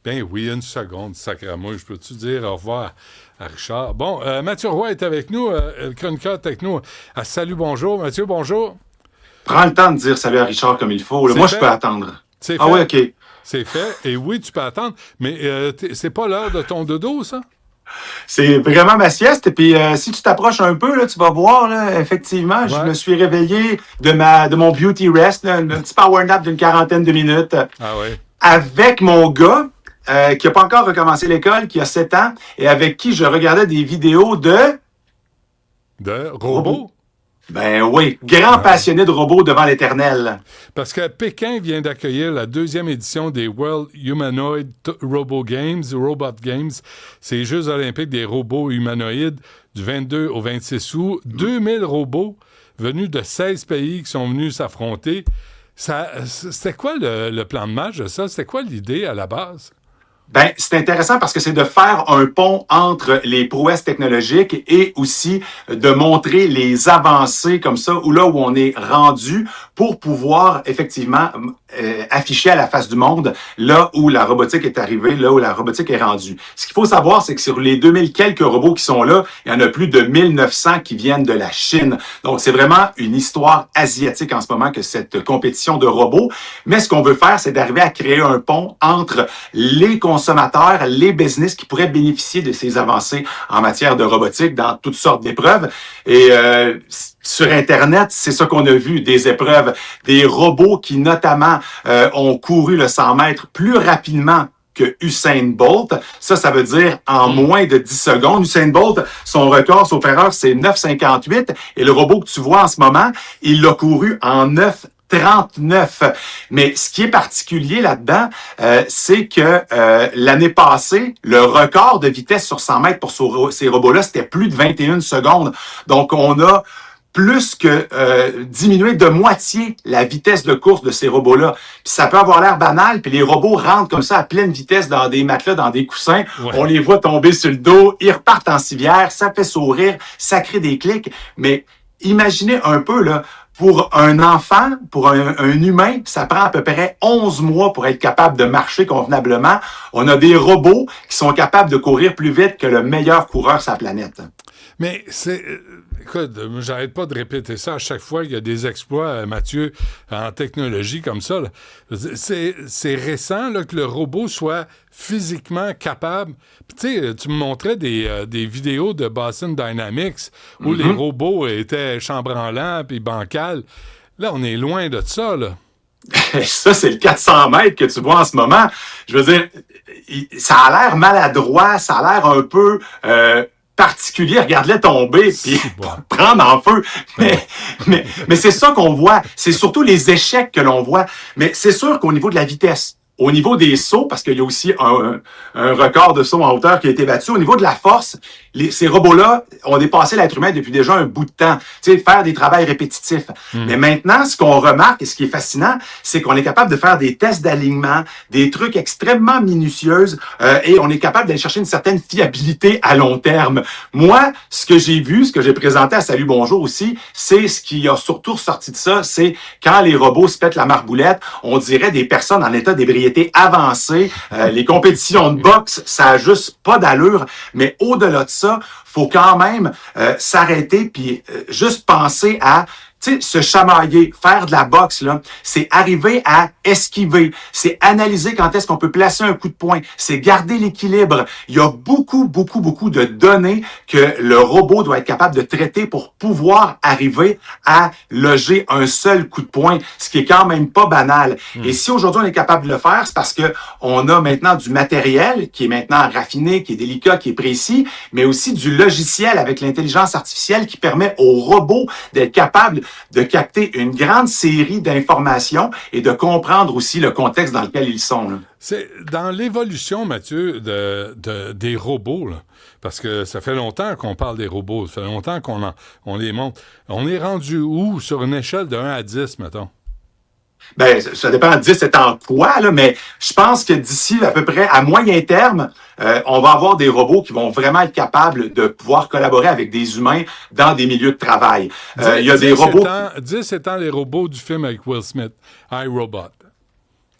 Ben oui, une seconde, sacrément. Je peux-tu dire au revoir à Richard? Bon, Mathieu Roy est avec nous, le chroniqueur techno. Salut, bonjour. Mathieu, bonjour. Prends le temps de dire salut à Richard comme il faut. Là. C'est Moi, je peux fait. attendre. C'est Ah oui, fait. OK. C'est fait. Et oui, tu peux attendre. Mais c'est pas l'heure de ton dodo, ça? C'est vraiment ma sieste. Et puis, si tu t'approches un peu, là, tu vas voir, là, effectivement, je Ouais. me suis réveillé de mon beauty rest, là, un petit power nap d'une quarantaine de minutes, Ah oui. avec mon gars, qui n'a pas encore recommencé l'école, qui a 7 ans, et avec qui je regardais des vidéos de De robots. robot? Ben oui, grand Ah oui. passionné de robots devant l'éternel. Parce que Pékin vient d'accueillir la deuxième édition des World Humanoid Robot Games. C'est les Jeux olympiques des robots humanoïdes du 22 au 26 août. 2000 robots venus de 16 pays qui sont venus s'affronter. C'était quoi le plan de match de ça? C'était quoi l'idée à la base? Ben, c'est intéressant parce que c'est de faire un pont entre les prouesses technologiques et aussi de montrer les avancées comme ça, ou là où on est rendu pour pouvoir effectivement afficher à la face du monde là où la robotique est arrivée, là où la robotique est rendue. Ce qu'il faut savoir, c'est que sur les 2000 quelques robots qui sont là, il y en a plus de 1900 qui viennent de la Chine. Donc, c'est vraiment une histoire asiatique en ce moment que cette compétition de robots. Mais ce qu'on veut faire, c'est d'arriver à créer un pont entre les consommateurs, les business qui pourraient bénéficier de ces avancées en matière de robotique dans toutes sortes d'épreuves. Et sur Internet, c'est ça qu'on a vu, des épreuves, des robots qui notamment ont couru le 100 mètres plus rapidement que Usain Bolt. Ça veut dire en moins de 10 secondes. Usain Bolt, son record, sauf erreur, c'est 9,58. Et le robot que tu vois en ce moment, il l'a couru en 9,39. Mais ce qui est particulier là-dedans, c'est que l'année passée, le record de vitesse sur 100 mètres pour ces robots-là, c'était plus de 21 secondes. Donc, on a plus que diminuer de moitié la vitesse de course de ces robots-là. Puis ça peut avoir l'air banal, puis les robots rentrent comme ça à pleine vitesse dans des matelas, dans des coussins. Ouais. On les voit tomber sur le dos, ils repartent en civière, ça fait sourire, ça crée des clics. Mais imaginez un peu, là, pour un enfant, pour un humain, ça prend à peu près 11 mois pour être capable de marcher convenablement. On a des robots qui sont capables de courir plus vite que le meilleur coureur sur la planète. Mais c'est. Écoute, j'arrête pas de répéter ça à chaque fois qu'il y a des exploits, Mathieu, en technologie comme ça. Là. C'est récent là, que le robot soit physiquement capable. Puis, tu sais, tu me montrais des vidéos de Boston Dynamics où les robots étaient chambranlants puis bancals. Là, on est loin de ça, là. Ça, c'est le 400 mètres que tu vois en ce moment. Je veux dire, ça a l'air maladroit, ça a l'air un peu particulier. Regarde-les tomber puis Si, bon. prendre en feu. Mais c'est ça qu'on voit. C'est surtout les échecs que l'on voit. Mais c'est sûr qu'au niveau de la vitesse, au niveau des sauts, parce qu'il y a aussi un record de saut en hauteur qui a été battu, au niveau de la force, ces robots-là ont dépassé l'être humain depuis déjà un bout de temps. Tu sais, faire des travails répétitifs. Mais maintenant, ce qu'on remarque et ce qui est fascinant, c'est qu'on est capable de faire des tests d'alignement, des trucs extrêmement minutieux et on est capable d'aller chercher une certaine fiabilité à long terme. Moi, ce que j'ai vu, ce que j'ai présenté à Salut Bonjour aussi, c'est ce qui a surtout ressorti de ça, c'est quand les robots se pètent la marboulette, on dirait des personnes en état d'ébriété avancée. Les compétitions de boxe, ça a juste pas d'allure. Mais au-delà de ça, faut quand même s'arrêter puis juste penser à tu sais, se chamailler, faire de la boxe, là, c'est arriver à esquiver, c'est analyser quand est-ce qu'on peut placer un coup de poing, c'est garder l'équilibre. Il y a beaucoup, beaucoup, beaucoup de données que le robot doit être capable de traiter pour pouvoir arriver à loger un seul coup de poing, ce qui est quand même pas banal. Et si aujourd'hui on est capable de le faire, c'est parce que on a maintenant du matériel qui est maintenant raffiné, qui est délicat, qui est précis, mais aussi du logiciel avec l'intelligence artificielle qui permet au robot d'être capable de capter une grande série d'informations et de comprendre aussi le contexte dans lequel ils sont. Là. C'est dans l'évolution, Mathieu, des robots, là, parce que ça fait longtemps qu'on parle des robots, ça fait longtemps on les montre. On est rendu où sur une échelle de 1 à 10, mettons? Ben, ça dépend de 10 c'est en quoi, là, mais je pense que d'ici à peu près à moyen terme, on va avoir des robots qui vont vraiment être capables de pouvoir collaborer avec des humains dans des milieux de travail. Il y a des robots... 10 étant les robots du film avec Will Smith, iRobot.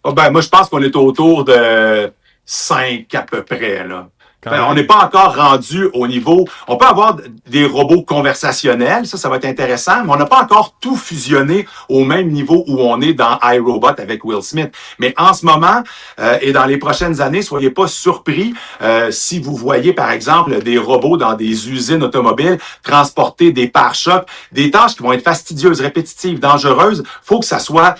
Oh, ben, moi, je pense qu'on est autour de 5 à peu près, là. Quand On n'est pas encore rendu au niveau... On peut avoir des robots conversationnels, ça va être intéressant, mais on n'a pas encore tout fusionné au même niveau où on est dans iRobot avec Will Smith. Mais en ce moment, et dans les prochaines années, soyez pas surpris si vous voyez, par exemple, des robots dans des usines automobiles transporter des pare-chocs, des tâches qui vont être fastidieuses, répétitives, dangereuses. Faut que ça soit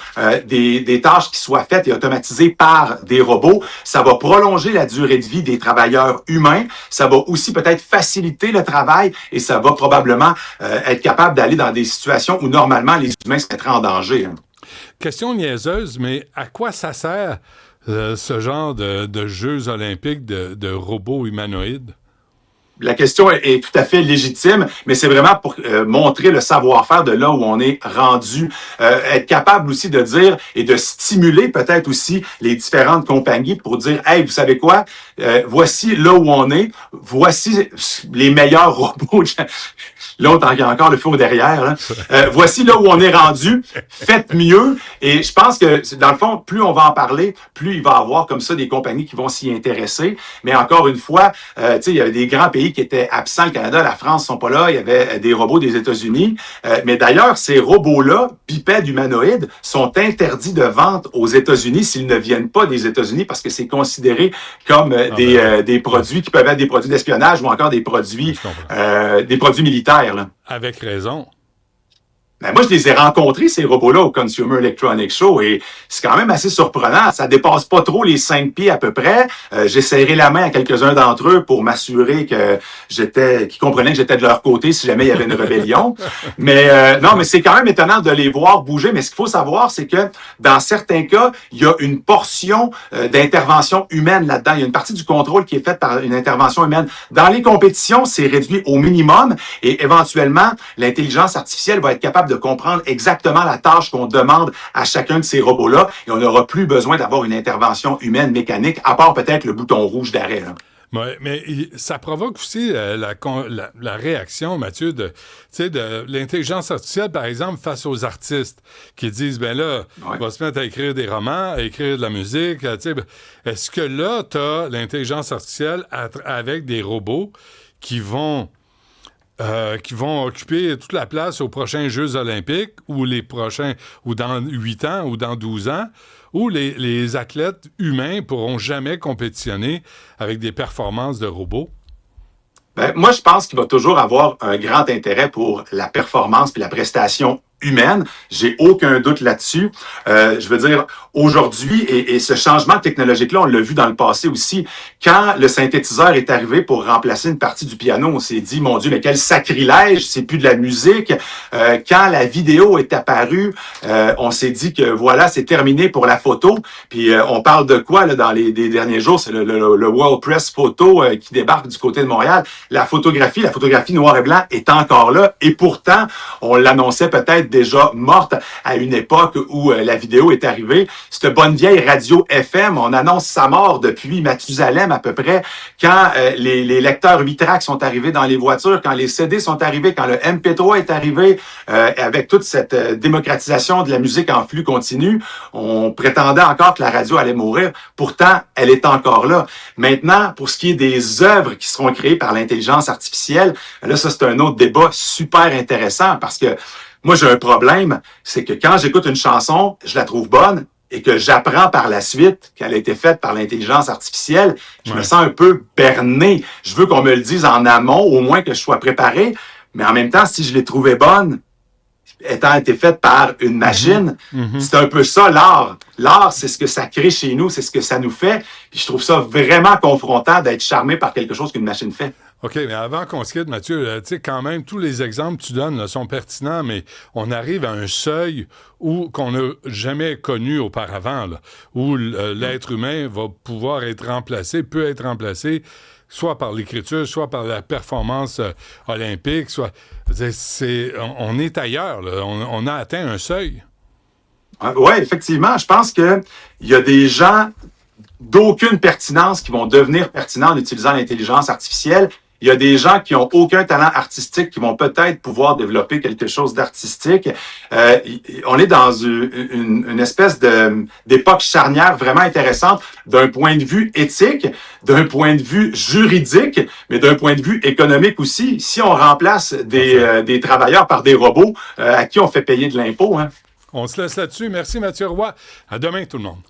des tâches qui soient faites et automatisées par des robots. Ça va prolonger la durée de vie des travailleurs humain, ça va aussi peut-être faciliter le travail et ça va probablement être capable d'aller dans des situations où normalement les humains se mettraient en danger. Hein. Question niaiseuse, mais à quoi ça sert ce genre de Jeux olympiques de robots humanoïdes? La question est tout à fait légitime, mais c'est vraiment pour montrer le savoir-faire de là où on est rendu, être capable aussi de dire et de stimuler peut-être aussi les différentes compagnies pour dire, hey, vous savez quoi, voici là où on est, voici les meilleurs robots. L'autre, il y a encore le feu derrière. Hein. Voici là où on est rendu. Faites mieux. Et je pense que, dans le fond, plus on va en parler, plus il va y avoir comme ça des compagnies qui vont s'y intéresser. Mais encore une fois, tu sais, il y avait des grands pays qui étaient absents. Le Canada, la France sont pas là. Il y avait des robots des États-Unis. Mais d'ailleurs, ces robots-là, bipèdes humanoïdes, sont interdits de vente aux États-Unis s'ils ne viennent pas des États-Unis parce que c'est considéré comme des produits qui peuvent être des produits d'espionnage ou encore des produits militaires. Là. Avec raison. Ben moi, je les ai rencontrés, ces robots-là, au Consumer Electronics Show, et c'est quand même assez surprenant. Ça dépasse pas trop les 5 pieds à peu près. J'ai serré la main à quelques-uns d'entre eux pour m'assurer qu'ils comprenaient que j'étais de leur côté si jamais il y avait une rébellion. Mais non, mais c'est quand même étonnant de les voir bouger. Mais ce qu'il faut savoir, c'est que dans certains cas, il y a une portion d'intervention humaine là-dedans. Il y a une partie du contrôle qui est faite par une intervention humaine. Dans les compétitions, c'est réduit au minimum et éventuellement, l'intelligence artificielle va être capable de comprendre exactement la tâche qu'on demande à chacun de ces robots-là et on n'aura plus besoin d'avoir une intervention humaine mécanique, à part peut-être le bouton rouge d'arrêt. Là. Ouais, mais ça provoque aussi la réaction, Mathieu, de l'intelligence artificielle, par exemple, face aux artistes qui disent, ben là, on va se mettre à écrire des romans, à écrire de la musique. Est-ce que là, tu as l'intelligence artificielle avec des robots qui vont occuper toute la place aux prochains Jeux olympiques ou ou dans 8 ans ou dans 12 ans, où les athlètes humains pourront jamais compétitionner avec des performances de robots? Ben, moi, je pense qu'il va toujours avoir un grand intérêt pour la performance et la prestation humaine. J'ai aucun doute là-dessus. Je veux dire, aujourd'hui, et ce changement technologique-là, on l'a vu dans le passé aussi, quand le synthétiseur est arrivé pour remplacer une partie du piano, on s'est dit, mon Dieu, mais quel sacrilège, c'est plus de la musique. Quand la vidéo est apparue, on s'est dit que voilà, c'est terminé pour la photo. Puis on parle de quoi là, dans les derniers jours? C'est le World Press Photo qui débarque du côté de Montréal. La photographie noir et blanc est encore là. Et pourtant, on l'annonçait peut-être déjà morte à une époque où la vidéo est arrivée. Cette bonne vieille radio FM, on annonce sa mort depuis Mathusalem à peu près, quand les lecteurs 8 tracks sont arrivés dans les voitures, quand les CD sont arrivés, quand le MP3 est arrivé, avec toute cette démocratisation de la musique en flux continu, on prétendait encore que la radio allait mourir. Pourtant, elle est encore là. Maintenant, pour ce qui est des œuvres qui seront créées par l'intelligence artificielle, là, ça, c'est un autre débat super intéressant parce que moi, j'ai un problème, c'est que quand j'écoute une chanson, je la trouve bonne et que j'apprends par la suite qu'elle a été faite par l'intelligence artificielle, je me sens un peu berné. Je veux qu'on me le dise en amont, au moins que je sois préparé, mais en même temps, si je l'ai trouvée bonne, étant été faite par une machine, c'est un peu ça, l'art. L'art, c'est ce que ça crée chez nous, c'est ce que ça nous fait. Puis je trouve ça vraiment confrontant d'être charmé par quelque chose qu'une machine fait. OK, mais avant qu'on se quitte, Mathieu, tu sais, quand même, tous les exemples que tu donnes là, sont pertinents, mais on arrive à un seuil qu'on n'a jamais connu auparavant, là, où l'être humain va pouvoir peut être remplacé, soit par l'écriture, soit par la performance olympique, on est ailleurs, là, on a atteint un seuil. Oui, effectivement, je pense qu'il y a des gens d'aucune pertinence qui vont devenir pertinents en utilisant l'intelligence artificielle. Il y a des gens qui ont aucun talent artistique qui vont peut-être pouvoir développer quelque chose d'artistique. On est dans une espèce d'époque charnière vraiment intéressante d'un point de vue éthique, d'un point de vue juridique, mais d'un point de vue économique aussi. Si on remplace des travailleurs par des robots à qui on fait payer de l'impôt, hein. On se laisse là-dessus. Merci Mathieu Roy. À demain tout le monde.